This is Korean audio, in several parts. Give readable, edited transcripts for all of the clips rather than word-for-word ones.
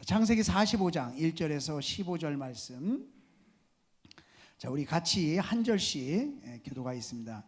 창세기 45장 1절에서 15절 말씀. 자, 우리 같이 한 절씩 교도가 있습니다.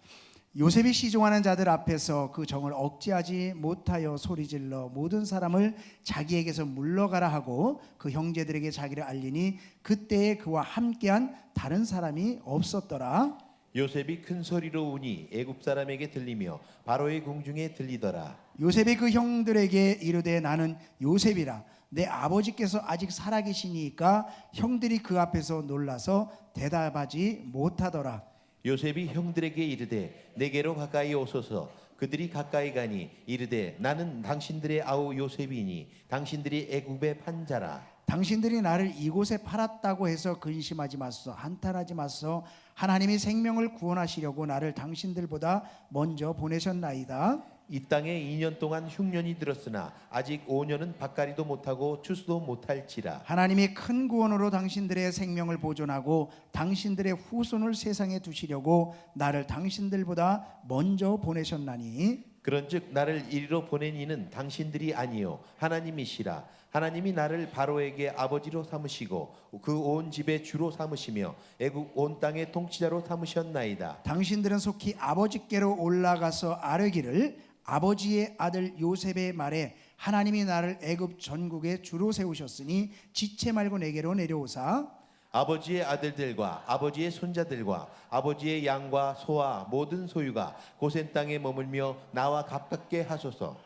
요셉이 시종하는 자들 앞에서 그 정을 억제하지 못하여 소리질러 모든 사람을 자기에게서 물러가라 하고 그 형제들에게 자기를 알리니 그때에 그와 함께한 다른 사람이 없었더라. 요셉이 큰 소리로 우니 애굽 사람에게 들리며 바로의 궁중에 들리더라. 요셉이 그 형들에게 이르되 나는 요셉이라. 내 아버지께서 아직 살아계시니까 형들이 그 앞에서 놀라서 대답하지 못하더라. 요셉이 형들에게 이르되 내게로 가까이 오소서. 그들이 가까이 가니 이르되 나는 당신들의 아우 요셉이니 당신들이 애굽의 판자라. 당신들이 나를 이곳에 팔았다고 해서 근심하지 마소서. 한탄하지 마소서. 하나님이 생명을 구원하시려고 나를 당신들보다 먼저 보내셨나이다. 이 땅에 2년 동안 흉년이 들었으나 아직 5년은 밭갈이도 못하고 추수도 못할지라. 하나님이 큰 구원으로 당신들의 생명을 보존하고 당신들의 후손을 세상에 두시려고 나를 당신들보다 먼저 보내셨나니 그런즉 나를 이리로 보낸 이는 당신들이 아니요 하나님이시라. 하나님이 나를 바로에게 아버지로 삼으시고 그 온 집의 주로 삼으시며 애굽 온 땅의 통치자로 삼으셨나이다. 당신들은 속히 아버지께로 올라가서 아뢰기를 아버지의 아들 요셉의 말에 하나님이 나를 애굽 전국에 주로 세우셨으니 지체 말고 내게로 내려오사 아버지의 아들들과 아버지의 손자들과 아버지의 양과 소와 모든 소유가 고센 땅에 머물며 나와 가깝게 하소서.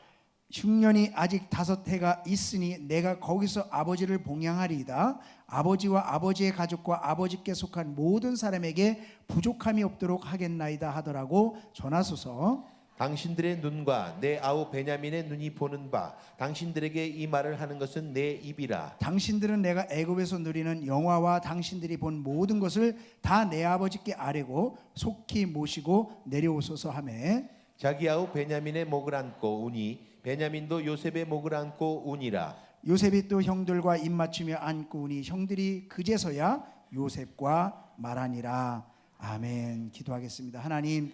흉년이 아직 5해가 있으니 내가 거기서 아버지를 봉양하리이다. 아버지와 아버지의 가족과 아버지께 속한 모든 사람에게 부족함이 없도록 하겠나이다 하더라고 전하소서. 당신들의 눈과 내 아우 베냐민의 눈이 보는 바 당신들에게 이 말을 하는 것은 내 입이라. 당신들은 내가 애굽에서 누리는 영화와 당신들이 본 모든 것을 다 내 아버지께 아뢰고 속히 모시고 내려오소서 하매 자기 아우 베냐민의 목을 안고 우니 베냐민도 요셉의 목을 안고 우니라. 요셉이 또 형들과 입맞추며 안고 우니 형들이 그제서야 요셉과 말하니라. 아멘. 기도하겠습니다. 하나님,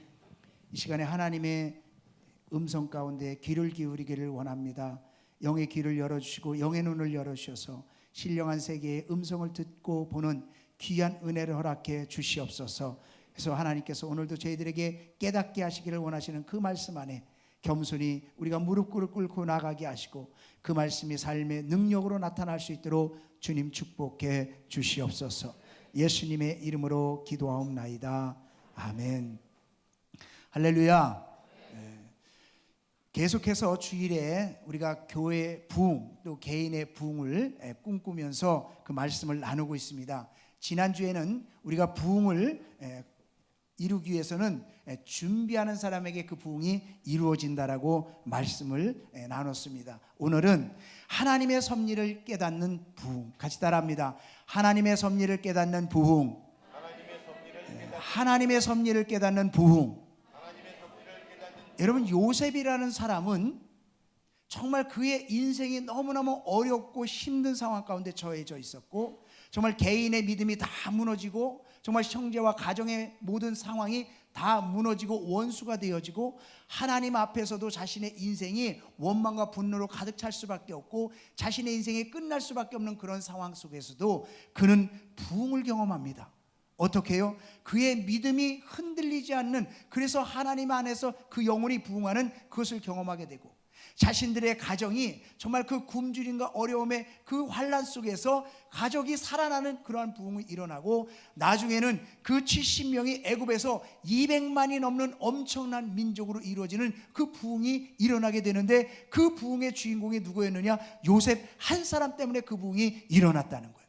이 시간에 하나님의 음성 가운데 귀를 기울이기를 원합니다. 영의 귀를 열어주시고 영의 눈을 열어주셔서 신령한 세계의 음성을 듣고 보는 귀한 은혜를 허락해 주시옵소서. 그래서 하나님께서 오늘도 저희들에게 깨닫게 하시기를 원하시는 그 말씀 안에 겸손히 우리가 무릎 꿇고 나가게 하시고 그 말씀이 삶의 능력으로 나타날 수 있도록 주님 축복해 주시옵소서. 예수님의 이름으로 기도하옵나이다. 아멘. 할렐루야. 계속해서 주일에 우리가 교회의 부흥 또 개인의 부흥을 꿈꾸면서 그 말씀을 나누고 있습니다. 지난주에는 우리가 부흥을 이루기 위해서는 준비하는 사람에게 그 부흥이 이루어진다라고 말씀을 나눴습니다. 오늘은 하나님의 섭리를 깨닫는 부흥, 같이 따라합니다. 하나님의 섭리를 깨닫는 부흥. 하나님의 섭리를 깨닫는 부흥. 여러분, 요셉이라는 사람은 정말 그의 인생이 너무너무 어렵고 힘든 상황 가운데 처해져 있었고 정말 개인의 믿음이 다 무너지고 정말 형제와 가정의 모든 상황이 다 무너지고 원수가 되어지고 하나님 앞에서도 자신의 인생이 원망과 분노로 가득 찰 수밖에 없고 자신의 인생이 끝날 수밖에 없는 그런 상황 속에서도 그는 부흥을 경험합니다. 어떻게 해요? 그의 믿음이 흔들리지 않는, 그래서 하나님 안에서 그 영혼이 부흥하는 그것을 경험하게 되고 자신들의 가정이 정말 그 굶주림과 어려움의 그 환난 속에서 가족이 살아나는 그러한 부흥이 일어나고 나중에는 그 70명이 애굽에서 200만이 넘는 엄청난 민족으로 이루어지는 그 부흥이 일어나게 되는데 그 부흥의 주인공이 누구였느냐? 요셉 한 사람 때문에 그 부흥이 일어났다는 거예요.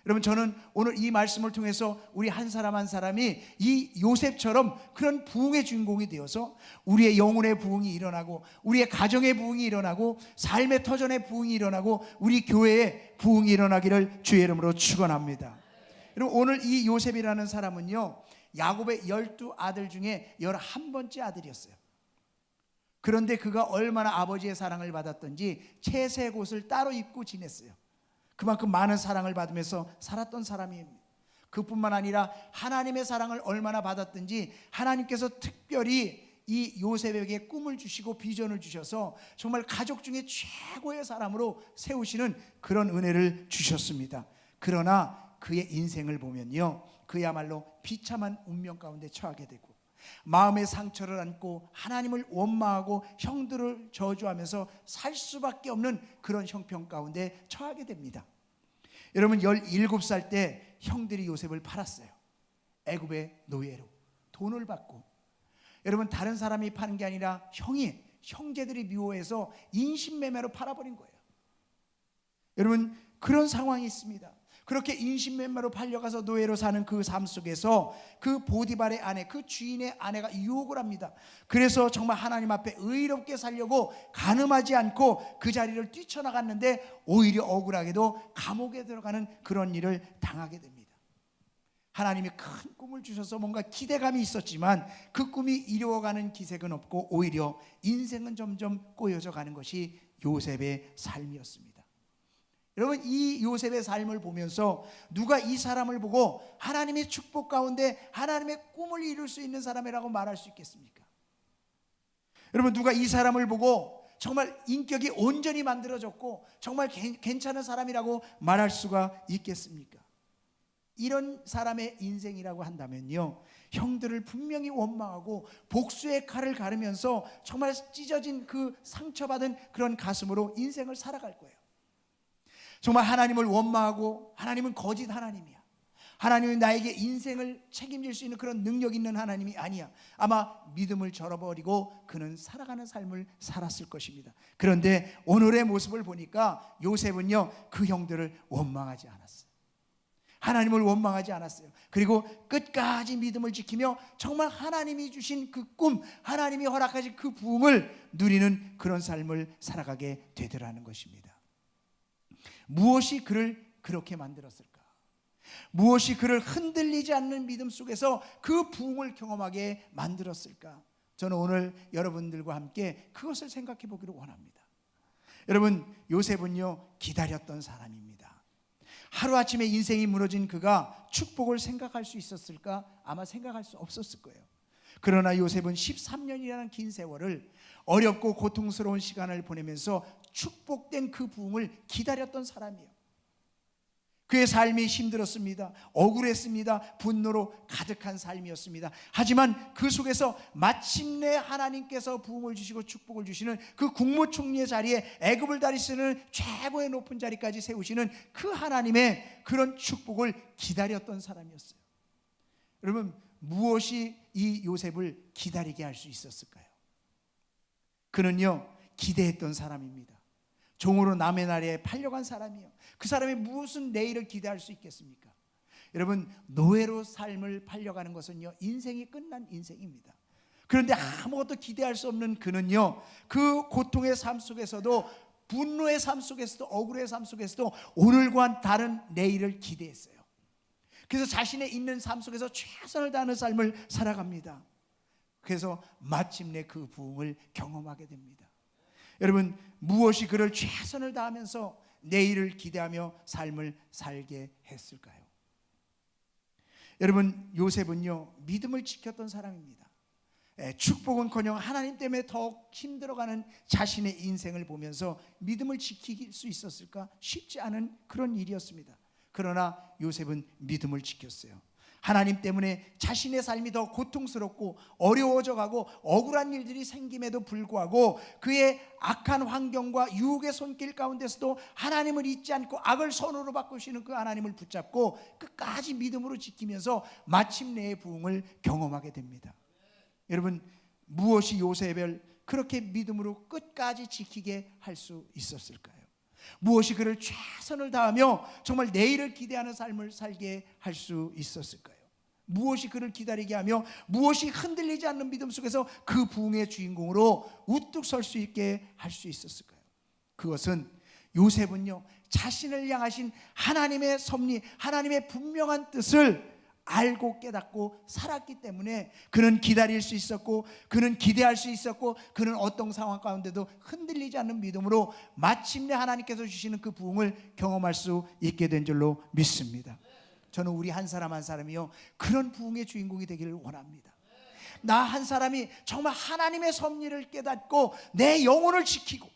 여러분, 저는 오늘 이 말씀을 통해서 우리 한 사람 한 사람이 이 요셉처럼 그런 부흥의 주인공이 되어서 우리의 영혼의 부흥이 일어나고 우리의 가정의 부흥이 일어나고 삶의 터전의 부흥이 일어나고 우리 교회의 부흥이 일어나기를 주의 이름으로 축원합니다. 여러분, 오늘 이 요셉이라는 사람은요, 야곱의 12아들 중에 11번째 아들이었어요. 그런데 그가 얼마나 아버지의 사랑을 받았던지 채색 옷을 따로 입고 지냈어요. 그만큼 많은 사랑을 받으면서 살았던 사람입니다. 그뿐만 아니라 하나님의 사랑을 얼마나 받았든지 하나님께서 특별히 이 요셉에게 꿈을 주시고 비전을 주셔서 정말 가족 중에 최고의 사람으로 세우시는 그런 은혜를 주셨습니다. 그러나 그의 인생을 보면요, 그야말로 비참한 운명 가운데 처하게 되고 마음의 상처를 안고 하나님을 원망하고 형들을 저주하면서 살 수밖에 없는 그런 형편 가운데 처하게 됩니다. 여러분, 17살 때 형들이 요셉을 팔았어요. 애굽의 노예로 돈을 받고. 여러분, 다른 사람이 파는 게 아니라 형제들이 미워해서 인신매매로 팔아버린 거예요. 여러분, 그런 상황이 있습니다. 그렇게 인신매매로 팔려가서 노예로 사는 그 삶 속에서 그 보디발의 아내, 그 주인의 아내가 유혹을 합니다. 그래서 정말 하나님 앞에 의롭게 살려고 간음하지 않고 그 자리를 뛰쳐나갔는데 오히려 억울하게도 감옥에 들어가는 그런 일을 당하게 됩니다. 하나님이 큰 꿈을 주셔서 뭔가 기대감이 있었지만 그 꿈이 이루어가는 기색은 없고 오히려 인생은 점점 꼬여져 가는 것이 요셉의 삶이었습니다. 여러분, 이 요셉의 삶을 보면서 누가 이 사람을 보고 하나님의 축복 가운데 하나님의 꿈을 이룰 수 있는 사람이라고 말할 수 있겠습니까? 여러분, 누가 이 사람을 보고 정말 인격이 온전히 만들어졌고 정말 괜찮은 사람이라고 말할 수가 있겠습니까? 이런 사람의 인생이라고 한다면요, 형들을 분명히 원망하고 복수의 칼을 가르면서 정말 찢어진 그 상처받은 그런 가슴으로 인생을 살아갈 거예요. 정말 하나님을 원망하고 하나님은 거짓 하나님이야, 하나님은 나에게 인생을 책임질 수 있는 그런 능력 있는 하나님이 아니야, 아마 믿음을 절어버리고 그는 살아가는 삶을 살았을 것입니다. 그런데 오늘의 모습을 보니까 요셉은요, 그 형들을 원망하지 않았어요. 하나님을 원망하지 않았어요. 그리고 끝까지 믿음을 지키며 정말 하나님이 주신 그 꿈, 하나님이 허락하신 그 부흥을 누리는 그런 삶을 살아가게 되더라는 것입니다. 무엇이 그를 그렇게 만들었을까? 무엇이 그를 흔들리지 않는 믿음 속에서 그 부흥을 경험하게 만들었을까? 저는 오늘 여러분들과 함께 그것을 생각해 보기를 원합니다. 여러분, 요셉은요, 기다렸던 사람입니다. 하루아침에 인생이 무너진 그가 축복을 생각할 수 있었을까? 아마 생각할 수 없었을 거예요. 그러나 요셉은 13년이라는 긴 세월을 어렵고 고통스러운 시간을 보내면서 축복된 그 부흥을 기다렸던 사람이에요. 그의 삶이 힘들었습니다. 억울했습니다. 분노로 가득한 삶이었습니다. 하지만 그 속에서 마침내 하나님께서 부흥을 주시고 축복을 주시는 그 국무총리의 자리에 애굽을 다스리는 최고의 높은 자리까지 세우시는 그 하나님의 그런 축복을 기다렸던 사람이었어요. 여러분, 무엇이 이 요셉을 기다리게 할 수 있었을까요? 그는요, 기대했던 사람입니다. 종으로 남의 나라에 팔려간 사람이에요. 그 사람이 무슨 내일을 기대할 수 있겠습니까? 여러분, 노예로 삶을 팔려가는 것은요, 인생이 끝난 인생입니다. 그런데 아무것도 기대할 수 없는 그는요, 그 고통의 삶 속에서도, 분노의 삶 속에서도, 억울의 삶 속에서도 오늘과 다른 내일을 기대했어요. 그래서 자신의 있는 삶 속에서 최선을 다하는 삶을 살아갑니다. 그래서 마침내 그 부흥을 경험하게 됩니다. 여러분, 무엇이 그를 최선을 다하면서 내일을 기대하며 삶을 살게 했을까요? 여러분, 요셉은요, 믿음을 지켰던 사람입니다. 축복은커녕 하나님 때문에 더 힘들어가는 자신의 인생을 보면서 믿음을 지킬 수 있었을까? 쉽지 않은 그런 일이었습니다. 그러나 요셉은 믿음을 지켰어요. 하나님 때문에 자신의 삶이 더 고통스럽고 어려워져 가고 억울한 일들이 생김에도 불구하고 그의 악한 환경과 유혹의 손길 가운데서도 하나님을 잊지 않고 악을 선으로 바꾸시는 그 하나님을 붙잡고 끝까지 믿음으로 지키면서 마침내의 부흥을 경험하게 됩니다. 여러분, 무엇이 요셉을 그렇게 믿음으로 끝까지 지키게 할 수 있었을까요? 무엇이 그를 최선을 다하며 정말 내일을 기대하는 삶을 살게 할 수 있었을까요? 무엇이 그를 기다리게 하며 무엇이 흔들리지 않는 믿음 속에서 그 부흥의 주인공으로 우뚝 설 수 있게 할 수 있었을까요? 그것은 요셉은요, 자신을 향하신 하나님의 섭리, 하나님의 분명한 뜻을 알고 깨닫고 살았기 때문에 그는 기다릴 수 있었고, 그는 기대할 수 있었고, 그는 어떤 상황 가운데도 흔들리지 않는 믿음으로 마침내 하나님께서 주시는 그 부흥을 경험할 수 있게 된 줄로 믿습니다. 저는 우리 한 사람 한 사람이요, 그런 부흥의 주인공이 되기를 원합니다. 나 한 사람이 정말 하나님의 섭리를 깨닫고 내 영혼을 지키고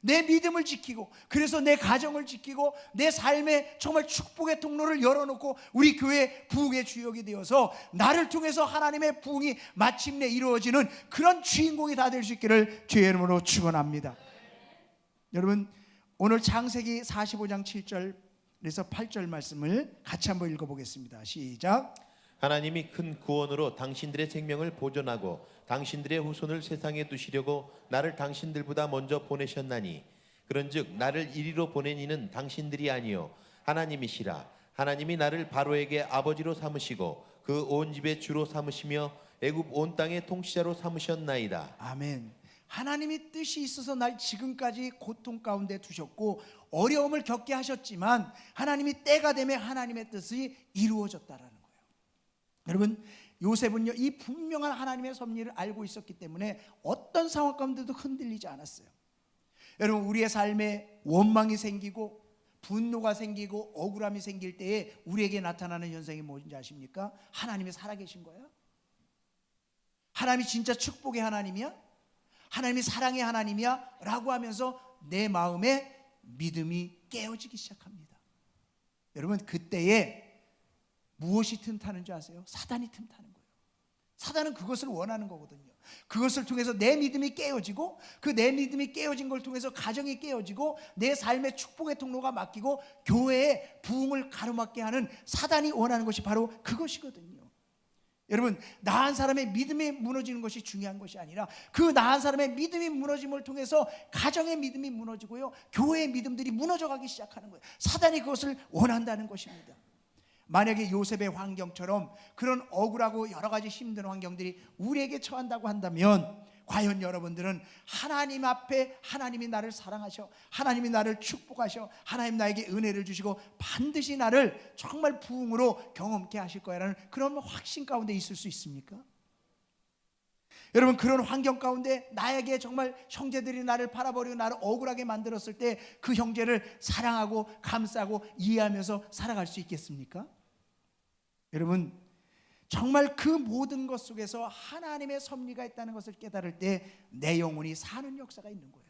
내 믿음을 지키고 그래서 내 가정을 지키고 내 삶에 정말 축복의 통로를 열어놓고 우리 교회 부흥의 주역이 되어서 나를 통해서 하나님의 부흥이 마침내 이루어지는 그런 주인공이 다 될 수 있기를 주의 이름으로 축원합니다. 여러분, 오늘 창세기 45장 7절에서 8절 말씀을 같이 한번 읽어보겠습니다. 시작. 하나님이 큰 구원으로 당신들의 생명을 보존하고 당신들의 후손을 세상에 두시려고 나를 당신들보다 먼저 보내셨나니 그런즉 나를 이리로 보낸 이는 당신들이 아니요 하나님이시라. 하나님이 나를 바로에게 아버지로 삼으시고 그 온 집의 주로 삼으시며 애굽 온 땅의 통치자로 삼으셨나이다. 아멘. 하나님이 뜻이 있어서 날 지금까지 고통 가운데 두셨고 어려움을 겪게 하셨지만 하나님이 때가 되면 하나님의 뜻이 이루어졌다라는 거예요. 여러분, 요셉은요 이 분명한 하나님의 섭리를 알고 있었기 때문에 어떤 상황 가운데도 흔들리지 않았어요. 여러분, 우리의 삶에 원망이 생기고 분노가 생기고 억울함이 생길 때에 우리에게 나타나는 현상이 뭔지 아십니까? 하나님이 살아계신 거예요? 하나님이 진짜 축복의 하나님이야? 하나님이 사랑의 하나님이야? 라고 하면서 내 마음에 믿음이 깨어지기 시작합니다. 여러분, 그때에 무엇이 틈타는 줄 아세요? 사단이 틈타는 거예요. 사단은 그것을 원하는 거거든요. 그것을 통해서 내 믿음이 깨어지고 그 내 믿음이 깨어진 걸 통해서 가정이 깨어지고 내 삶의 축복의 통로가 막히고 교회의 부흥을 가로막게 하는 사단이 원하는 것이 바로 그것이거든요. 여러분, 나한 사람의 믿음이 무너지는 것이 중요한 것이 아니라 그 나한 사람의 믿음이 무너짐을 통해서 가정의 믿음이 무너지고요 교회의 믿음들이 무너져가기 시작하는 거예요. 사단이 그것을 원한다는 것입니다. 만약에 요셉의 환경처럼 그런 억울하고 여러 가지 힘든 환경들이 우리에게 처한다고 한다면 과연 여러분들은 하나님 앞에 하나님이 나를 사랑하셔, 하나님이 나를 축복하셔, 하나님 나에게 은혜를 주시고 반드시 나를 정말 부흥으로 경험케 하실 거야라는 그런 확신 가운데 있을 수 있습니까? 여러분, 그런 환경 가운데 나에게 정말 형제들이 나를 바라버리고 나를 억울하게 만들었을 때 그 형제를 사랑하고 감싸고 이해하면서 살아갈 수 있겠습니까? 여러분, 정말 그 모든 것 속에서 하나님의 섭리가 있다는 것을 깨달을 때 내 영혼이 사는 역사가 있는 거예요.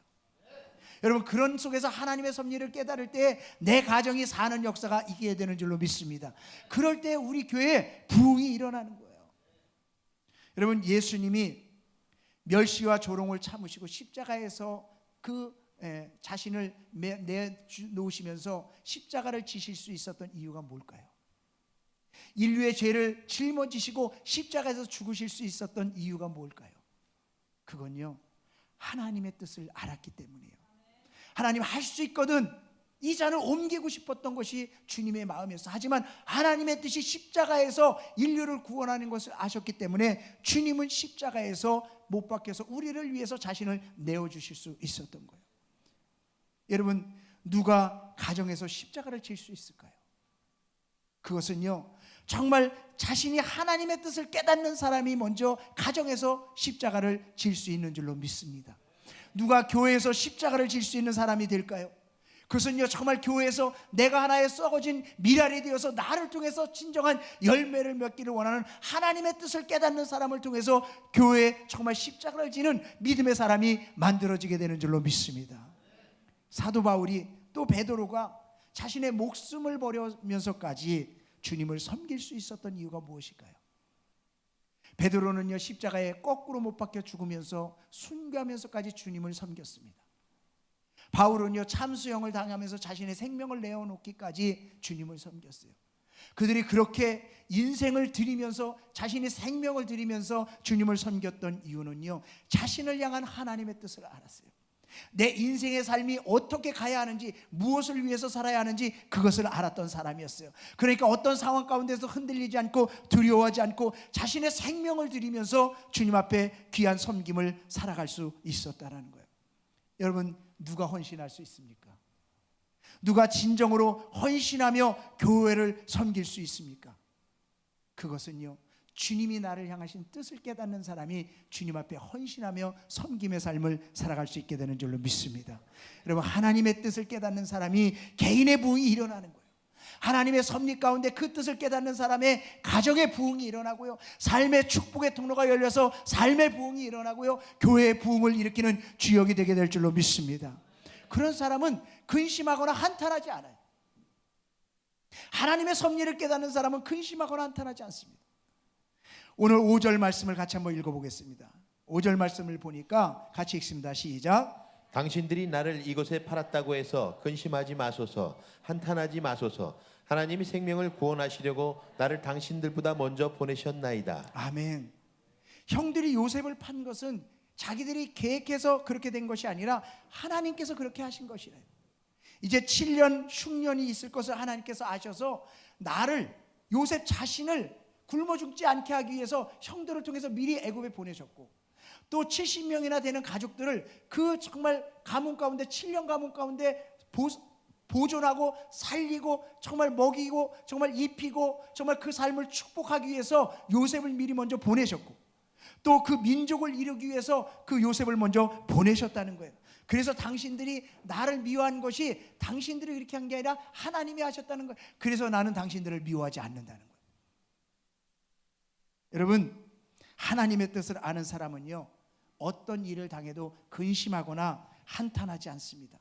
여러분, 그런 속에서 하나님의 섭리를 깨달을 때 내 가정이 사는 역사가 있게 되는 줄로 믿습니다. 그럴 때 우리 교회에 부흥이 일어나는 거예요. 여러분, 예수님이 멸시와 조롱을 참으시고 십자가에서 그 자신을 내놓으시면서 십자가를 지실 수 있었던 이유가 뭘까요? 인류의 죄를 짊어지시고 십자가에서 죽으실 수 있었던 이유가 뭘까요? 그건요, 하나님의 뜻을 알았기 때문이에요. 하나님 할 수 있거든 이 잔을 옮기고 싶었던 것이 주님의 마음이었어요. 하지만 하나님의 뜻이 십자가에서 인류를 구원하는 것을 아셨기 때문에 주님은 십자가에서 못 박혀서 우리를 위해서 자신을 내어주실 수 있었던 거예요. 여러분, 누가 가정에서 십자가를 질 수 있을까요? 그것은요, 정말 자신이 하나님의 뜻을 깨닫는 사람이 먼저 가정에서 십자가를 질 수 있는 줄로 믿습니다. 누가 교회에서 십자가를 질 수 있는 사람이 될까요? 그것은요, 정말 교회에서 내가 하나의 썩어진 미랄이 되어서 나를 통해서 진정한 열매를 맺기를 원하는 하나님의 뜻을 깨닫는 사람을 통해서 교회에 정말 십자가를 지는 믿음의 사람이 만들어지게 되는 줄로 믿습니다. 사도 바울이 또 베드로가 자신의 목숨을 버리면서까지 주님을 섬길 수 있었던 이유가 무엇일까요? 베드로는요, 십자가에 거꾸로 못 박혀 죽으면서 순교하면서까지 주님을 섬겼습니다. 바울은요, 참수형을 당하면서 자신의 생명을 내어놓기까지 주님을 섬겼어요. 그들이 그렇게 인생을 드리면서 자신의 생명을 드리면서 주님을 섬겼던 이유는요, 자신을 향한 하나님의 뜻을 알았어요. 내 인생의 삶이 어떻게 가야 하는지, 무엇을 위해서 살아야 하는지 그것을 알았던 사람이었어요. 그러니까 어떤 상황 가운데서 흔들리지 않고 두려워하지 않고 자신의 생명을 드리면서 주님 앞에 귀한 섬김을 살아갈 수 있었다라는 거예요. 여러분, 누가 헌신할 수 있습니까? 누가 진정으로 헌신하며 교회를 섬길 수 있습니까? 그것은요, 주님이 나를 향하신 뜻을 깨닫는 사람이 주님 앞에 헌신하며 섬김의 삶을 살아갈 수 있게 되는 줄로 믿습니다. 여러분, 하나님의 뜻을 깨닫는 사람이 개인의 부흥이 일어나는 거예요. 하나님의 섭리 가운데 그 뜻을 깨닫는 사람의 가정의 부흥이 일어나고요, 삶의 축복의 통로가 열려서 삶의 부흥이 일어나고요, 교회의 부흥을 일으키는 주역이 되게 될 줄로 믿습니다. 그런 사람은 근심하거나 한탄하지 않아요. 하나님의 섭리를 깨닫는 사람은 근심하거나 한탄하지 않습니다. 오늘 5절 말씀을 같이 한번 읽어보겠습니다. 5절 말씀을 보니까 같이 읽습니다. 시작. 당신들이 나를 이곳에 팔았다고 해서 근심하지 마소서, 한탄하지 마소서. 하나님이 생명을 구원하시려고 나를 당신들보다 먼저 보내셨나이다. 아멘. 형들이 요셉을 판 것은 자기들이 계획해서 그렇게 된 것이 아니라 하나님께서 그렇게 하신 것이래요. 이제 7년 흉년이 있을 것을 하나님께서 아셔서 나를, 요셉 자신을 굶어 죽지 않게 하기 위해서 형들을 통해서 미리 애굽에 보내셨고, 또 70명이나 되는 가족들을 그 정말 가문 가운데, 7년 가문 가운데 보존하고 살리고 정말 먹이고 정말 입히고 정말 그 삶을 축복하기 위해서 요셉을 미리 먼저 보내셨고, 또 그 민족을 이루기 위해서 그 요셉을 먼저 보내셨다는 거예요. 그래서 당신들이 나를 미워한 것이 당신들이 그렇게 한 게 아니라 하나님이 하셨다는 거예요. 그래서 나는 당신들을 미워하지 않는다는 거예요. 여러분, 하나님의 뜻을 아는 사람은요, 어떤 일을 당해도 근심하거나 한탄하지 않습니다.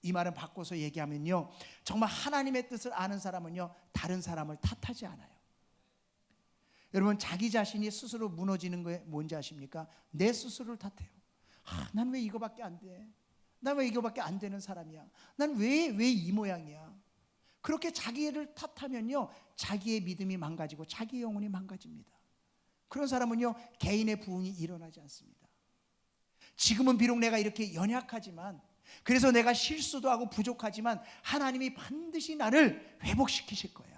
이 말은 바꿔서 얘기하면요, 정말 하나님의 뜻을 아는 사람은요, 다른 사람을 탓하지 않아요. 여러분, 자기 자신이 스스로 무너지는 게 뭔지 아십니까? 내 스스로를 탓해요. 난 왜 이거밖에 안 돼? 난 왜 이거밖에 안 되는 사람이야? 난 왜 이 모양이야? 그렇게 자기를 탓하면요, 자기의 믿음이 망가지고 자기 영혼이 망가집니다. 그런 사람은요, 개인의 부흥이 일어나지 않습니다. 지금은 비록 내가 이렇게 연약하지만, 그래서 내가 실수도 하고 부족하지만 하나님이 반드시 나를 회복시키실 거야.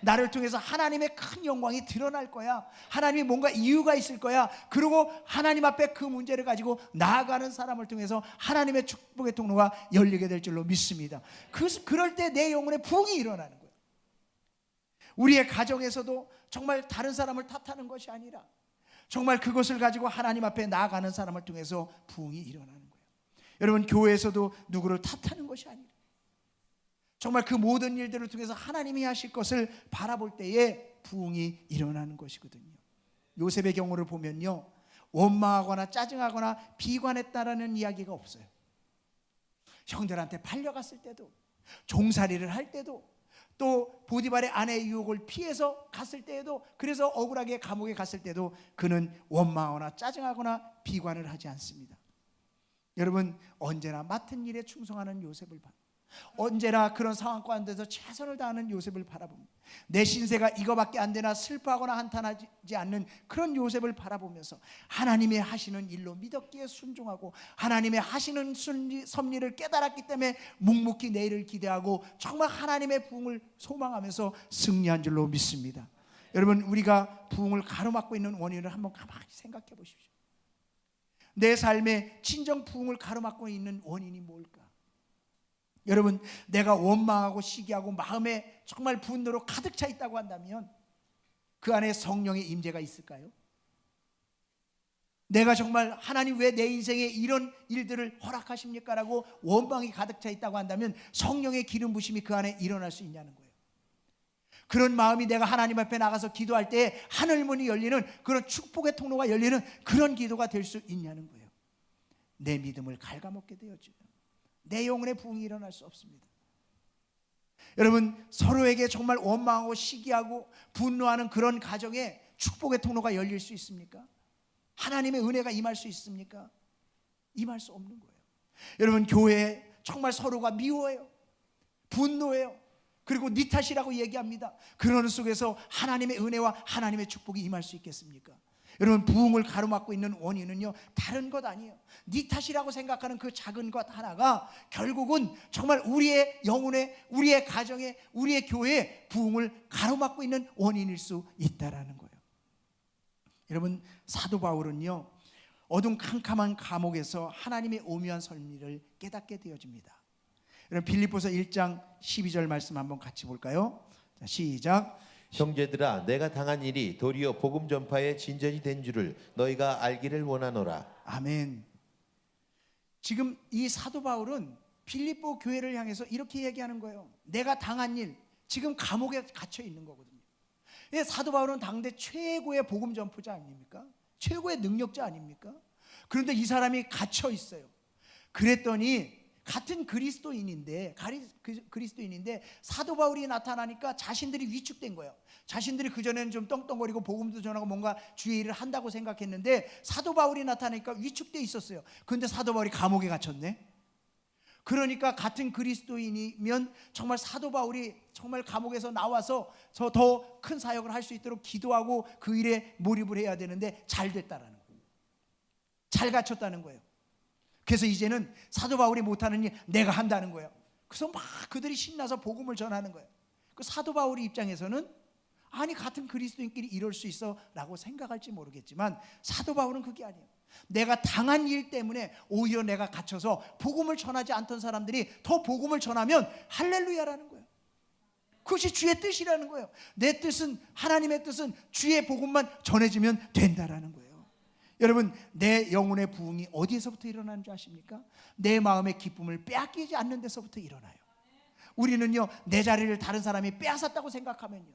나를 통해서 하나님의 큰 영광이 드러날 거야. 하나님이 뭔가 이유가 있을 거야. 그리고 하나님 앞에 그 문제를 가지고 나아가는 사람을 통해서 하나님의 축복의 통로가 열리게 될 줄로 믿습니다. 그럴 때 내 영혼의 부흥이 일어나는 거예요. 우리의 가정에서도 정말 다른 사람을 탓하는 것이 아니라 정말 그것을 가지고 하나님 앞에 나아가는 사람을 통해서 부흥이 일어나는 거예요. 여러분, 교회에서도 누구를 탓하는 것이 아니라 정말 그 모든 일들을 통해서 하나님이 하실 것을 바라볼 때에 부흥이 일어나는 것이거든요. 요셉의 경우를 보면요, 원망하거나 짜증하거나 비관했다라는 이야기가 없어요. 형들한테 팔려갔을 때도, 종살이를 할 때도, 또 보디발의 아내의 유혹을 피해서 갔을 때에도, 그래서 억울하게 감옥에 갔을 때도 그는 원망하거나 짜증하거나 비관을 하지 않습니다. 여러분, 언제나 맡은 일에 충성하는 요셉을 봐, 언제나 그런 상황 가운데서 최선을 다하는 요셉을 바라봅니다. 내 신세가 이거밖에 안 되나 슬퍼하거나 한탄하지 않는 그런 요셉을 바라보면서 하나님이 하시는 일로 믿었기에 순종하고 하나님의 하시는 섭리를 깨달았기 때문에 묵묵히 내일을 기대하고 정말 하나님의 부흥을 소망하면서 승리한 줄로 믿습니다. 여러분, 우리가 부흥을 가로막고 있는 원인을 한번 가만히 생각해 보십시오. 내 삶의 진정 부흥을 가로막고 있는 원인이 뭘까? 여러분, 내가 원망하고 시기하고 마음에 정말 분노로 가득 차 있다고 한다면 그 안에 성령의 임재가 있을까요? 내가 정말 하나님 왜 내 인생에 이런 일들을 허락하십니까? 라고 원망이 가득 차 있다고 한다면 성령의 기름 부심이 그 안에 일어날 수 있냐는 거예요. 그런 마음이 내가 하나님 앞에 나가서 기도할 때 하늘문이 열리는 그런 축복의 통로가 열리는 그런 기도가 될 수 있냐는 거예요. 내 믿음을 갉아먹게 되어져요. 내 영혼의 부흥이 일어날 수 없습니다. 여러분, 서로에게 정말 원망하고 시기하고 분노하는 그런 가정에 축복의 통로가 열릴 수 있습니까? 하나님의 은혜가 임할 수 있습니까? 임할 수 없는 거예요. 여러분, 교회에 정말 서로가 미워해요, 분노해요, 그리고 네 탓이라고 얘기합니다. 그러는 속에서 하나님의 은혜와 하나님의 축복이 임할 수 있겠습니까? 여러분, 부흥을 가로막고 있는 원인은요, 다른 것 아니에요. 네 탓이라고 생각하는 그 작은 것 하나가 결국은 정말 우리의 영혼에, 우리의 가정에, 우리의 교회에 부흥을 가로막고 있는 원인일 수 있다라는 거예요. 여러분, 사도 바울은요, 어둠 캄캄한 감옥에서 하나님의 오묘한 섭리를 깨닫게 되어집니다. 여러분, 빌립보서 1장 12절 말씀 한번 같이 볼까요? 자, 시작. 형제들아, 내가 당한 일이 도리어 복음 전파의 진전이 된 줄을 너희가 알기를 원하노라. 아멘. 지금 이 사도 바울은 빌립보 교회를 향해서 이렇게 얘기하는 거예요. 내가 당한 일, 지금 감옥에 갇혀 있는 거거든요. 사도 바울은 당대 최고의 복음 전포자 아닙니까? 최고의 능력자 아닙니까? 그런데 이 사람이 갇혀 있어요. 그랬더니 같은 그리스도인인데 사도 바울이 나타나니까 자신들이 위축된 거예요. 자신들이 그전에는 좀 떵떵거리고 복음도 전하고 뭔가 주의 일을 한다고 생각했는데 사도 바울이 나타나니까 위축돼 있었어요. 그런데 사도 바울이 감옥에 갇혔네. 그러니까 같은 그리스도인이면 정말 사도 바울이 정말 감옥에서 나와서 더 큰 사역을 할 수 있도록 기도하고 그 일에 몰입을 해야 되는데 잘 됐다라는 거예요. 잘 갇혔다는 거예요. 그래서 이제는 사도 바울이 못하는 일 내가 한다는 거예요. 그래서 막 그들이 신나서 복음을 전하는 거예요. 그 사도 바울의 입장에서는 아니 같은 그리스도인끼리 이럴 수 있어 라고 생각할지 모르겠지만 사도 바울은 그게 아니에요. 내가 당한 일 때문에 오히려 내가 갇혀서 복음을 전하지 않던 사람들이 더 복음을 전하면 할렐루야라는 거예요. 그것이 주의 뜻이라는 거예요. 내 뜻은, 하나님의 뜻은 주의 복음만 전해지면 된다라는 거예요. 여러분, 내 영혼의 부흥이 어디에서부터 일어나는 줄 아십니까? 내 마음의 기쁨을 빼앗기지 않는 데서부터 일어나요. 우리는요, 내 자리를 다른 사람이 빼앗았다고 생각하면요,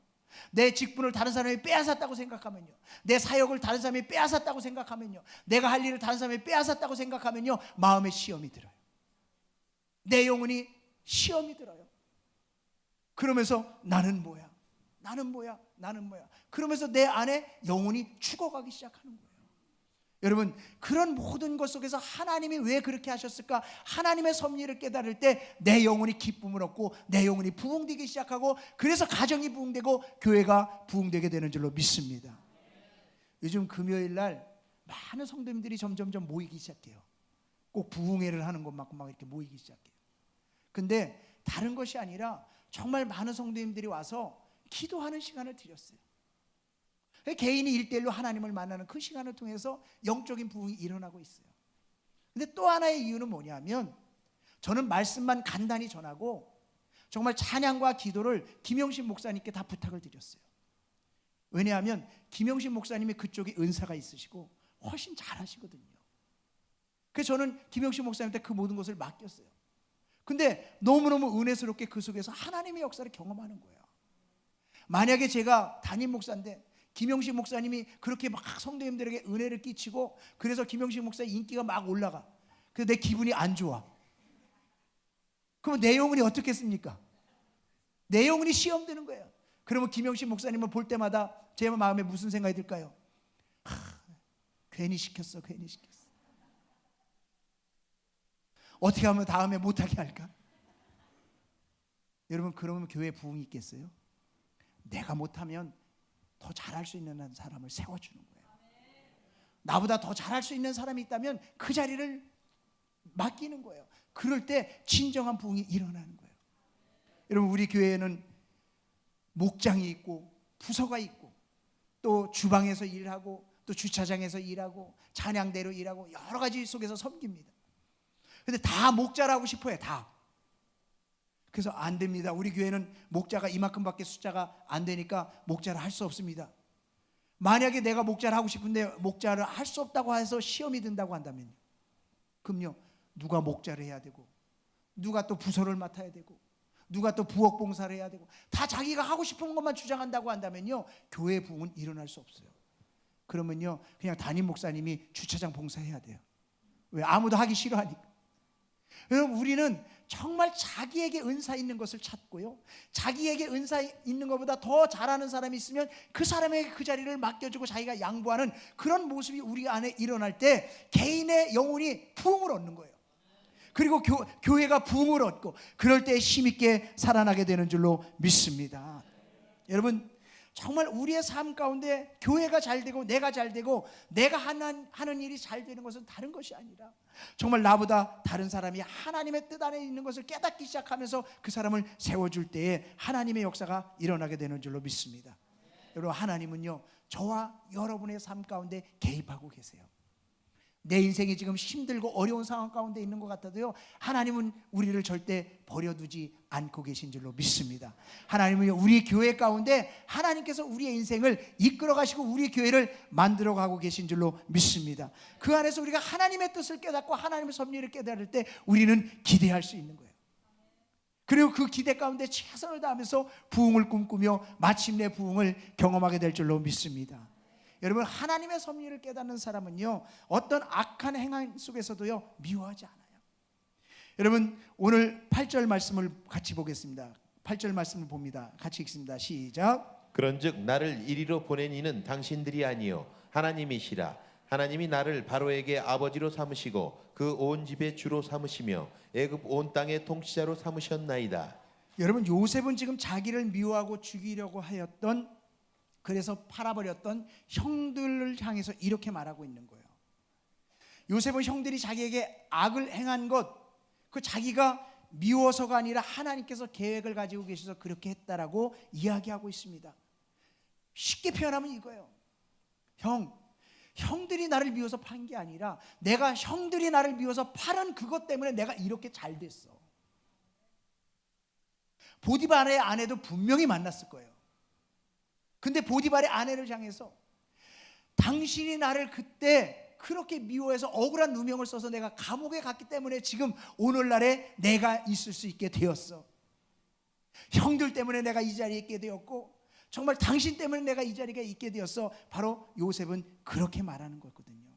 내 직분을 다른 사람이 빼앗았다고 생각하면요, 내 사역을 다른 사람이 빼앗았다고 생각하면요, 내가 할 일을 다른 사람이 빼앗았다고 생각하면요, 마음에 시험이 들어요. 내 영혼이 시험이 들어요. 그러면서 나는 뭐야? 나는 뭐야? 나는 뭐야? 그러면서 내 안에 영혼이 죽어가기 시작하는 거예요. 여러분, 그런 모든 것 속에서 하나님이 왜 그렇게 하셨을까? 하나님의 섭리를 깨달을 때 내 영혼이 기쁨을 얻고 내 영혼이 부흥되기 시작하고, 그래서 가정이 부흥되고 교회가 부흥되게 되는 줄로 믿습니다. 요즘 금요일 날 많은 성도님들이 점점점 모이기 시작해요. 꼭 부흥회를 하는 것만큼 막 이렇게 모이기 시작해요. 근데 다른 것이 아니라 정말 많은 성도님들이 와서 기도하는 시간을 드렸어요. 개인이 1대1로 하나님을 만나는 그 시간을 통해서 영적인 부흥이 일어나고 있어요. 근데 또 하나의 이유는 뭐냐면, 저는 말씀만 간단히 전하고 정말 찬양과 기도를 김영신 목사님께 다 부탁을 드렸어요. 왜냐하면 김영신 목사님이 그쪽에 은사가 있으시고 훨씬 잘하시거든요. 그래서 저는 김영신 목사님한테 그 모든 것을 맡겼어요. 근데 너무너무 은혜스럽게 그 속에서 하나님의 역사를 경험하는 거예요. 만약에 제가 담임 목사인데 김영식 목사님이 그렇게 막 성도님들에게 은혜를 끼치고, 그래서 김영식 목사의 인기가 막 올라가. 그래서 내 기분이 안 좋아. 그럼 내 영혼이 어떻겠습니까? 내 영혼이 시험되는 거예요. 그러면 김영식 목사님을 볼 때마다 제 마음에 무슨 생각이 들까요? 괜히 시켰어, 괜히 시켰어. 어떻게 하면 다음에 못하게 할까? 여러분, 그러면 교회 부흥이 있겠어요? 내가 못하면 더 잘할 수 있는 사람을 세워주는 거예요. 나보다 더 잘할 수 있는 사람이 있다면 그 자리를 맡기는 거예요. 그럴 때 진정한 부흥이 일어나는 거예요. 여러분, 우리 교회에는 목장이 있고 부서가 있고 또 주방에서 일하고 또 주차장에서 일하고 찬양대로 일하고 여러 가지 속에서 섬깁니다. 근데 다 목자를 하고 싶어요. 다. 그래서 안 됩니다. 우리 교회는 목자가 이만큼밖에 숫자가 안 되니까 목자를 할 수 없습니다. 만약에 내가 목자를 하고 싶은데 목자를 할 수 없다고 해서 시험이 든다고 한다면요, 그럼요, 누가 목자를 해야 되고 누가 또 부서를 맡아야 되고 누가 또 부엌 봉사를 해야 되고, 다 자기가 하고 싶은 것만 주장한다고 한다면요, 교회 부흥은 일어날 수 없어요. 그러면요, 그냥 담임 목사님이 주차장 봉사해야 돼요. 왜? 아무도 하기 싫어하니까. 여러분, 우리는 정말 자기에게 은사 있는 것을 찾고요, 자기에게 은사 있는 것보다 더 잘하는 사람이 있으면 그 사람에게 그 자리를 맡겨주고 자기가 양보하는 그런 모습이 우리 안에 일어날 때 개인의 영혼이 부흥을 얻는 거예요. 그리고 교회가 부흥을 얻고 그럴 때 힘있게 살아나게 되는 줄로 믿습니다. 여러분, 정말 우리의 삶 가운데 교회가 잘 되고 내가 잘 되고 내가 하는 일이 잘 되는 것은 다른 것이 아니라, 정말 나보다 다른 사람이 하나님의 뜻 안에 있는 것을 깨닫기 시작하면서 그 사람을 세워줄 때에 하나님의 역사가 일어나게 되는 줄로 믿습니다. 여러분, 하나님은요, 저와 여러분의 삶 가운데 개입하고 계세요. 내 인생이 지금 힘들고 어려운 상황 가운데 있는 것 같아도요, 하나님은 우리를 절대 버려두지 않고 계신 줄로 믿습니다. 하나님은 우리 교회 가운데 하나님께서 우리의 인생을 이끌어 가시고 우리 교회를 만들어 가고 계신 줄로 믿습니다. 그 안에서 우리가 하나님의 뜻을 깨닫고 하나님의 섭리를 깨달을 때 우리는 기대할 수 있는 거예요. 그리고 그 기대 가운데 최선을 다하면서 부흥을 꿈꾸며 마침내 부흥을 경험하게 될 줄로 믿습니다. 여러분, 하나님의 섭리를 깨닫는 사람은요, 어떤 악한 행위 속에서도요 미워하지 않아요. 여러분, 오늘 8절 말씀을 같이 보겠습니다. 8절 말씀을 봅니다. 같이 읽습니다. 시작. 그런즉 나를 이리로 보낸 이는 당신들이 아니요 하나님이시라. 하나님이 나를 바로에게 아버지로 삼으시고 그 온 집의 주로 삼으시며 애굽 온 땅의 통치자로 삼으셨나이다. 여러분, 요셉은 지금 자기를 미워하고 죽이려고 하였던, 그래서 팔아버렸던 형들을 향해서 이렇게 말하고 있는 거예요. 요셉은 형들이 자기에게 악을 행한 것, 그 자기가 미워서가 아니라 하나님께서 계획을 가지고 계셔서 그렇게 했다라고 이야기하고 있습니다. 쉽게 표현하면 이거예요. 형들이 나를 미워서 판 게 아니라 내가 형들이 나를 미워서 팔은 그것 때문에 내가 이렇게 잘 됐어. 보디발의 아내도 분명히 만났을 거예요. 근데 보디발의 아내를 향해서 당신이 나를 그때 그렇게 미워해서 억울한 누명을 써서 내가 감옥에 갔기 때문에 지금 오늘날에 내가 있을 수 있게 되었어. 형들 때문에 내가 이 자리에 있게 되었고 정말 당신 때문에 내가 이 자리에 있게 되었어. 바로 요셉은 그렇게 말하는 거거든요.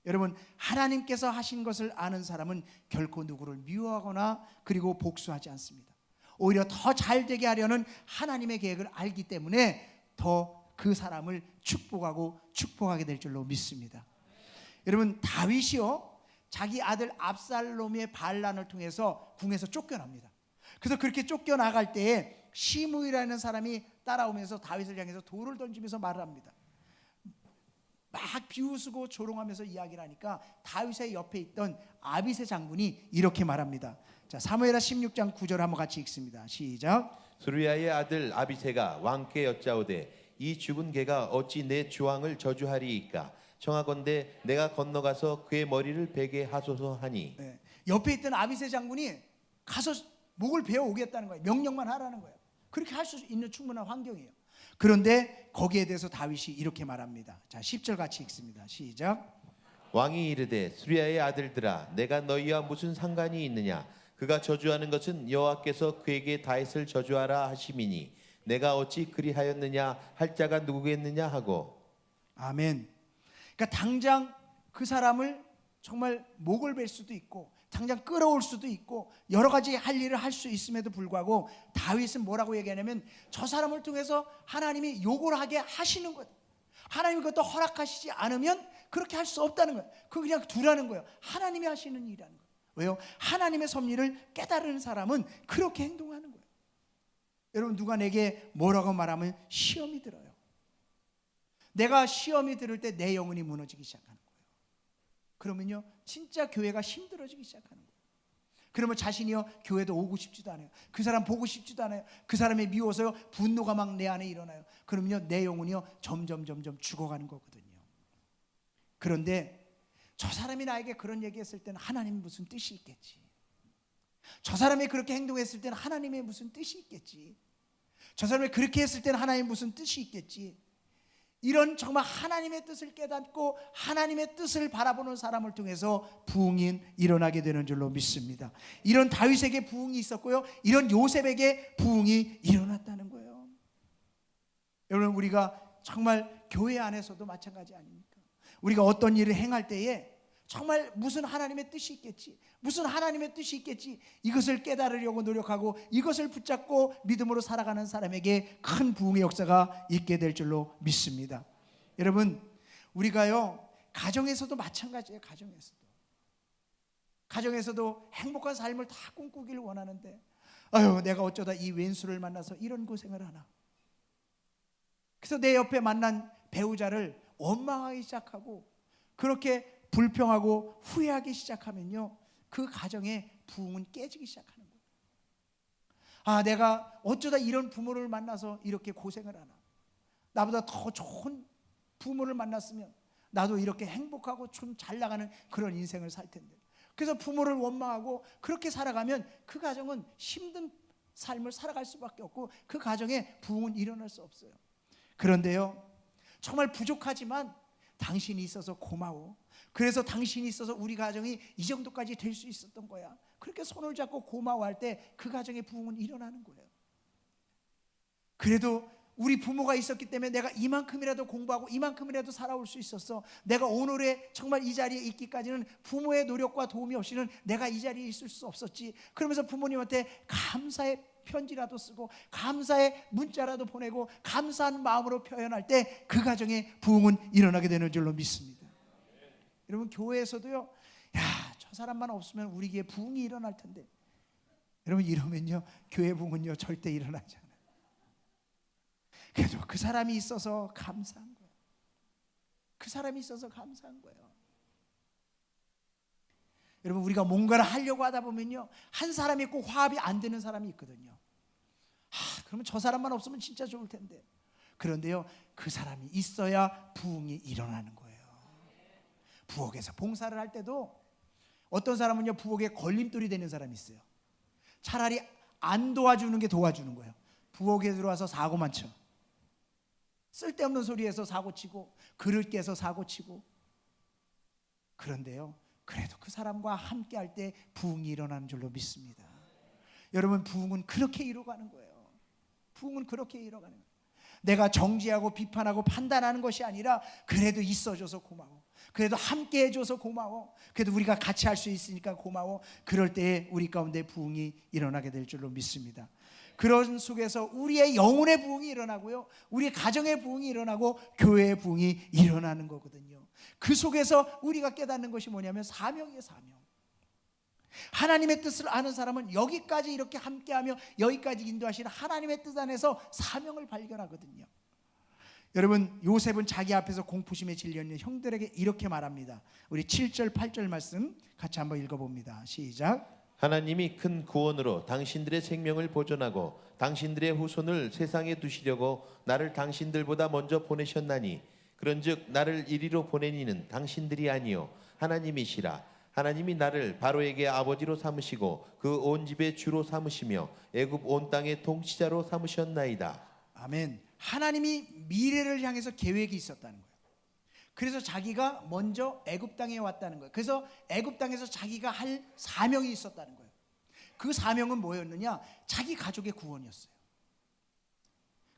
여러분, 하나님께서 하신 것을 아는 사람은 결코 누구를 미워하거나 그리고 복수하지 않습니다. 오히려 더 잘되게 하려는 하나님의 계획을 알기 때문에 더 그 사람을 축복하게 될 줄로 믿습니다. 여러분, 다윗이요, 자기 아들 압살롬의 반란을 통해서 궁에서 쫓겨납니다. 그래서 그렇게 쫓겨나갈 때에 시므이라는 사람이 따라오면서 다윗을 향해서 돌을 던지면서 말을 합니다. 막 비웃고 조롱하면서 이야기를 하니까 다윗의 옆에 있던 아비새 장군이 이렇게 말합니다. 자, 사무엘하 16장 9절 한번 같이 읽습니다. 시작. 수르야의 아들 아비새가 왕께 여짜오되 이 죽은 개가 어찌 내 주왕을 저주하리이까. 청하건대 내가 건너가서 그의 머리를 베게 하소서 하니. 네, 옆에 있던 아비새 장군이 가서 목을 베어 오겠다는 거예요. 명령만 하라는 거예요. 그렇게 할 수 있는 충분한 환경이에요. 그런데 거기에 대해서 다윗이 이렇게 말합니다. 자, 10절 같이 읽습니다. 시작. 왕이 이르되 수르야의 아들들아 내가 너희와 무슨 상관이 있느냐. 그가 저주하는 것은 여호와께서 그에게 다윗을 저주하라 하심이니 내가 어찌 그리하였느냐 할 자가 누구겠느냐 하고. 아멘. 그러니까 당장 그 사람을 정말 목을 벨 수도 있고 당장 끌어올 수도 있고 여러 가지 할 일을 할 수 있음에도 불구하고 다윗은 뭐라고 얘기하냐면 저 사람을 통해서 하나님이 욕을 하게 하시는 것, 하나님이 그것도 허락하시지 않으면 그렇게 할 수 없다는 거예요. 그거 그냥 두라는 거예요. 하나님이 하시는 일이라는 거예요. 왜요? 하나님의 섭리를 깨달은 사람은 그렇게 행동하는 거예요. 여러분, 누가 내게 뭐라고 말하면 시험이 들어요. 내가 시험이 들을 때 내 영혼이 무너지기 시작하는 거예요. 그러면요, 진짜 교회가 힘들어지기 시작하는 거예요. 그러면 자신이요, 교회도 오고 싶지도 않아요. 그 사람 보고 싶지도 않아요. 그 사람이 미워서요, 분노가 막 내 안에 일어나요. 그러면요, 내 영혼이요, 점점 죽어가는 거거든요. 그런데 저 사람이 나에게 그런 얘기했을 때는 하나님이 무슨 뜻이 있겠지. 저 사람이 그렇게 행동했을 때는 하나님의 무슨 뜻이 있겠지. 저 사람이 그렇게 했을 때는 하나님의 무슨 뜻이 있겠지. 이런 정말 하나님의 뜻을 깨닫고 하나님의 뜻을 바라보는 사람을 통해서 부흥이 일어나게 되는 줄로 믿습니다. 이런 다윗에게 부흥이 있었고요, 이런 요셉에게 부흥이 일어났다는 거예요. 여러분, 우리가 정말 교회 안에서도 마찬가지 아닙니까? 우리가 어떤 일을 행할 때에 정말 무슨 하나님의 뜻이 있겠지, 무슨 하나님의 뜻이 있겠지, 이것을 깨달으려고 노력하고 이것을 붙잡고 믿음으로 살아가는 사람에게 큰 부흥의 역사가 있게 될 줄로 믿습니다. 여러분, 우리가요, 가정에서도 마찬가지예요. 가정에서도 행복한 삶을 다 꿈꾸기를 원하는데, 아유, 내가 어쩌다 이 왼수를 만나서 이런 고생을 하나. 그래서 내 옆에 만난 배우자를 원망하기 시작하고 그렇게 불평하고 후회하기 시작하면요, 그 가정의 부흥은 깨지기 시작하는 거예요. 아, 내가 어쩌다 이런 부모를 만나서 이렇게 고생을 하나. 나보다 더 좋은 부모를 만났으면 나도 이렇게 행복하고 좀 잘 나가는 그런 인생을 살 텐데. 그래서 부모를 원망하고 그렇게 살아가면 그 가정은 힘든 삶을 살아갈 수밖에 없고 그 가정에 부흥은 일어날 수 없어요. 그런데요, 정말 부족하지만 당신이 있어서 고마워. 그래서 당신이 있어서 우리 가정이 이 정도까지 될 수 있었던 거야. 그렇게 손을 잡고 고마워할 때 그 가정의 부흥은 일어나는 거예요. 그래도 우리 부모가 있었기 때문에 내가 이만큼이라도 공부하고 이만큼이라도 살아올 수 있었어. 내가 오늘의 정말 이 자리에 있기까지는 부모의 노력과 도움이 없이는 내가 이 자리에 있을 수 없었지. 그러면서 부모님한테 감사의 편지라도 쓰고 감사의 문자라도 보내고 감사한 마음으로 표현할 때 그 가정에 부흥은 일어나게 되는 줄로 믿습니다. 여러분, 교회에서도요, 야, 저 사람만 없으면 우리 교회에 부흥이 일어날 텐데, 여러분, 이러면요 교회 부흥은요 절대 일어나지 않아요. 그래도 그 사람이 있어서 감사한 거예요. 그 사람이 있어서 감사한 거예요. 여러분, 우리가 뭔가를 하려고 하다 보면요, 한 사람이 있고 화합이 안 되는 사람이 있거든요. 그러면 저 사람만 없으면 진짜 좋을 텐데. 그런데요, 그 사람이 있어야 부흥이 일어나는 거예요. 부엌에서 봉사를 할 때도 어떤 사람은요, 부엌에 걸림돌이 되는 사람이 있어요. 차라리 안 도와주는 게 도와주는 거예요. 부엌에 들어와서 사고만 쳐. 쓸데없는 소리에서 사고치고 그릇 깨서 사고치고. 그런데요, 그래도 그 사람과 함께 할 때 부흥이 일어나는 줄로 믿습니다. 여러분, 부흥은 그렇게 이루어가는 거예요. 부흥은 그렇게 이루어가는 거예요. 내가 정죄하고 비판하고 판단하는 것이 아니라 그래도 있어줘서 고마워, 그래도 함께 해줘서 고마워, 그래도 우리가 같이 할 수 있으니까 고마워. 그럴 때에 우리 가운데 부흥이 일어나게 될 줄로 믿습니다. 그런 속에서 우리의 영혼의 부흥이 일어나고요, 우리 가정의 부흥이 일어나고 교회의 부흥이 일어나는 거거든요. 그 속에서 우리가 깨닫는 것이 뭐냐면 사명이에요. 사명. 하나님의 뜻을 아는 사람은 여기까지 이렇게 함께하며 여기까지 인도하시는 하나님의 뜻 안에서 사명을 발견하거든요. 여러분, 요셉은 자기 앞에서 공포심에 질려있는 형들에게 이렇게 말합니다. 우리 7절 8절 말씀 같이 한번 읽어봅니다. 시작. 하나님이 큰 구원으로 당신들의 생명을 보존하고 당신들의 후손을 세상에 두시려고 나를 당신들보다 먼저 보내셨나니, 그런즉 나를 이리로 보낸 이는 당신들이 아니요 하나님이시라. 하나님이 나를 바로에게 아버지로 삼으시고 그 온 집의 주로 삼으시며 애굽 온 땅의 통치자로 삼으셨나이다. 아멘. 하나님이 미래를 향해서 계획이 있었다는 거예요. 그래서 자기가 먼저 애굽 땅에 왔다는 거예요. 그래서 애굽 땅에서 자기가 할 사명이 있었다는 거예요. 그 사명은 뭐였느냐? 자기 가족의 구원이었어요.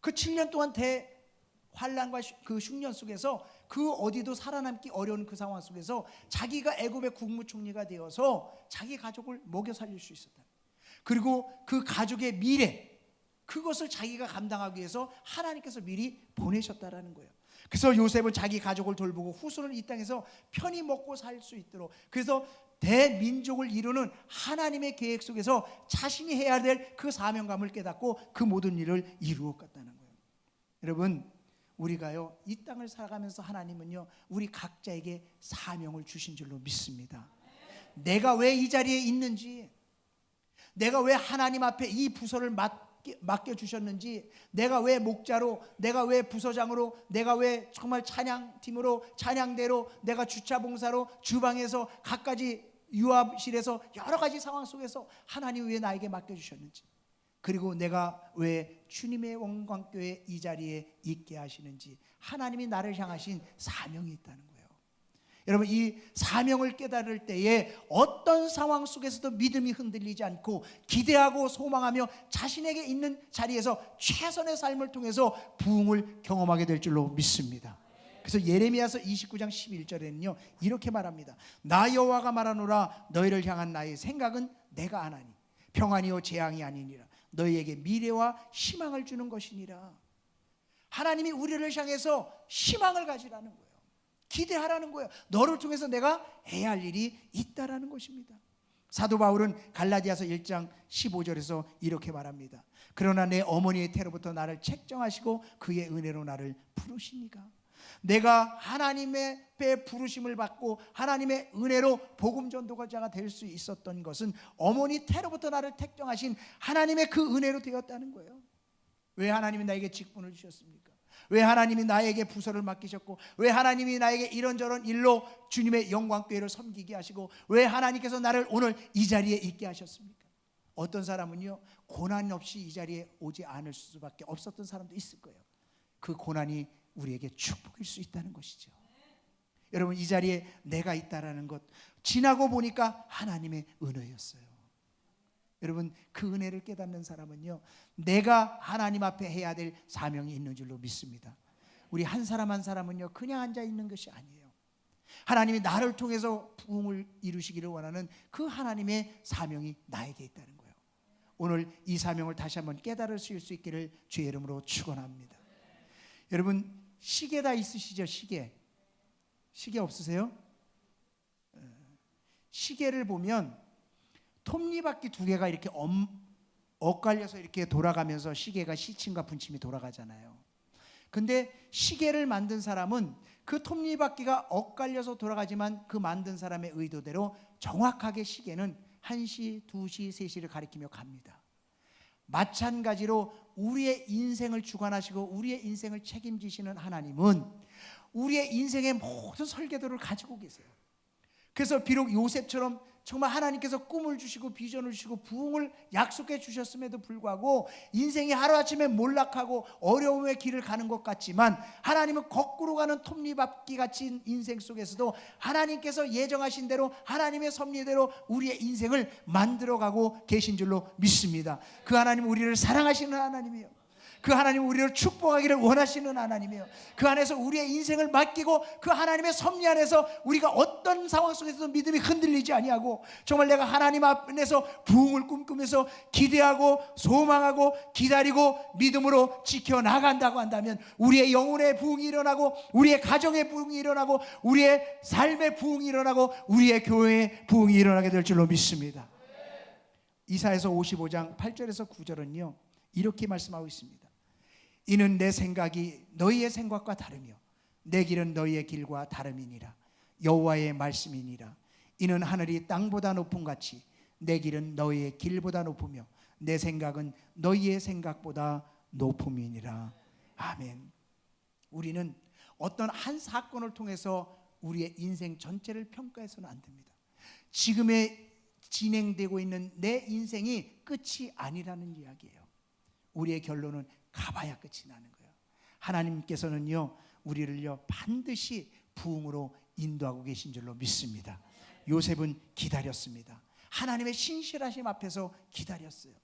그 7년 동안 대환란과 그 흉년 속에서 그 어디도 살아남기 어려운 그 상황 속에서 자기가 애굽의 국무총리가 되어서 자기 가족을 먹여 살릴 수 있었다. 그리고 그 가족의 미래, 그것을 자기가 감당하기 위해서 하나님께서 미리 보내셨다라는 거예요. 그래서 요셉은 자기 가족을 돌보고 후손을 이 땅에서 편히 먹고 살 수 있도록, 그래서 대민족을 이루는 하나님의 계획 속에서 자신이 해야 될 그 사명감을 깨닫고 그 모든 일을 이루었다는 거예요. 여러분, 우리가요 이 땅을 살아가면서 하나님은요 우리 각자에게 사명을 주신 줄로 믿습니다. 내가 왜 이 자리에 있는지, 내가 왜 하나님 앞에 이 부서를 맡겨주셨는지, 내가 왜 목자로, 내가 왜 부서장으로, 내가 왜 정말 찬양팀으로, 찬양대로, 내가 주차봉사로, 주방에서 각가지 유압실에서 여러 가지 상황 속에서 하나님이 왜 나에게 맡겨주셨는지, 그리고 내가 왜 주님의 원광교회 이 자리에 있게 하시는지, 하나님이 나를 향하신 사명이 있다는 거예요. 여러분, 이 사명을 깨달을 때에 어떤 상황 속에서도 믿음이 흔들리지 않고 기대하고 소망하며 자신에게 있는 자리에서 최선의 삶을 통해서 부흥을 경험하게 될 줄로 믿습니다. 그래서 예레미야서 29장 11절에는요 이렇게 말합니다. 나 여호와가 말하노라, 너희를 향한 나의 생각은 내가 아나니 평안이요 재앙이 아니니라, 너희에게 미래와 희망을 주는 것이니라. 하나님이 우리를 향해서 희망을 가지라는 거예요. 기대하라는 거예요. 너를 통해서 내가 해야 할 일이 있다라는 것입니다. 사도 바울은 갈라디아서 1장 15절에서 이렇게 말합니다. 그러나 내 어머니의 태로부터 나를 책정하시고 그의 은혜로 나를 부르시니까. 내가 하나님의 배 부르심을 받고 하나님의 은혜로 복음 전도자가 될 수 있었던 것은 어머니 태로부터 나를 택정하신 하나님의 그 은혜로 되었다는 거예요. 왜 하나님이 나에게 직분을 주셨습니까? 왜 하나님이 나에게 부서를 맡기셨고, 왜 하나님이 나에게 이런저런 일로 주님의 영광교회를 섬기게 하시고, 왜 하나님께서 나를 오늘 이 자리에 있게 하셨습니까? 어떤 사람은요 고난 없이 이 자리에 오지 않을 수밖에 없었던 사람도 있을 거예요. 그 고난이 우리에게 축복일 수 있다는 것이죠. 여러분, 이 자리에 내가 있다라는 것, 지나고 보니까 하나님의 은혜였어요. 여러분, 그 은혜를 깨닫는 사람은요, 내가 하나님 앞에 해야 될 사명이 있는 줄로 믿습니다. 우리 한 사람 한 사람은요, 그냥 앉아 있는 것이 아니에요. 하나님이 나를 통해서 부흥을 이루시기를 원하는 그 하나님의 사명이 나에게 있다는 거예요. 오늘 이 사명을 다시 한번 깨달으실 수 있기를 주의 이름으로 축원합니다. 여러분, 시계 다 있으시죠? 시계 없으세요? 시계를 보면 톱니바퀴 두 개가 이렇게 엇갈려서 이렇게 돌아가면서 시계가 시침과 분침이 돌아가잖아요. 근데 시계를 만든 사람은 그 톱니바퀴가 엇갈려서 돌아가지만 그 만든 사람의 의도대로 정확하게 시계는 1시, 2시, 3시를 가리키며 갑니다. 마찬가지로 우리의 인생을 주관하시고 우리의 인생을 책임지시는 하나님은 우리의 인생의 모든 설계도를 가지고 계세요. 그래서 비록 요셉처럼 정말 하나님께서 꿈을 주시고 비전을 주시고 부흥을 약속해 주셨음에도 불구하고 인생이 하루아침에 몰락하고 어려움의 길을 가는 것 같지만 하나님은 거꾸로 가는 톱니바퀴 같은 인생 속에서도 하나님께서 예정하신 대로 하나님의 섭리대로 우리의 인생을 만들어가고 계신 줄로 믿습니다. 그 하나님은 우리를 사랑하시는 하나님이에요. 그 하나님은 우리를 축복하기를 원하시는 하나님이에요. 그 안에서 우리의 인생을 맡기고 그 하나님의 섭리 안에서 우리가 어떤 상황 속에서도 믿음이 흔들리지 아니하고 정말 내가 하나님 앞에서 부흥을 꿈꾸면서 기대하고 소망하고 기다리고 믿음으로 지켜나간다고 한다면 우리의 영혼의 부흥이 일어나고 우리의 가정의 부흥이 일어나고 우리의 삶의 부흥이 일어나고 우리의 교회의 부흥이 일어나게 될 줄로 믿습니다. 이사야서 55장 8절에서 9절은요 이렇게 말씀하고 있습니다. 이는 내 생각이 너희의 생각과 다르며 내 길은 너희의 길과 다름이니라. 여호와의 말씀이니라. 이는 하늘이 땅보다 높음 같이 내 길은 너희의 길보다 높으며 내 생각은 너희의 생각보다 높음이니라. 아멘. 우리는 어떤 한 사건을 통해서 우리의 인생 전체를 평가해서는 안 됩니다. 지금의 진행되고 있는 내 인생이 끝이 아니라는 이야기예요. 우리의 결론은 가봐야 끝이 나는 거예요. 하나님께서는요 우리를요 반드시 부흥으로 인도하고 계신 줄로 믿습니다. 요셉은 기다렸습니다. 하나님의 신실하심 앞에서 기다렸어요.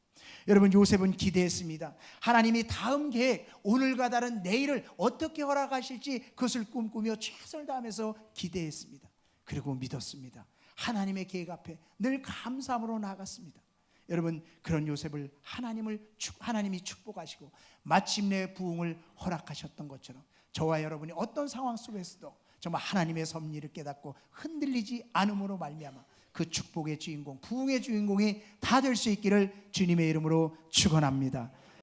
여러분, 요셉은 기대했습니다. 하나님이 다음 계획, 오늘과 다른 내일을 어떻게 허락하실지 그것을 꿈꾸며 최선을 다하면서 기대했습니다. 그리고 믿었습니다. 하나님의 계획 앞에 늘 감사함으로 나아갔습니다. 여러분, 그런 요셉을 하나님이 축복하시고 마침내 부흥을 허락하셨던 것처럼 저와 여러분이 어떤 상황 속에서도 정말 하나님의 섭리를 깨닫고 흔들리지 않음으로 말미암아 그 축복의 주인공, 부흥의 주인공이 다 될 수 있기를 주님의 이름으로 축원합니다.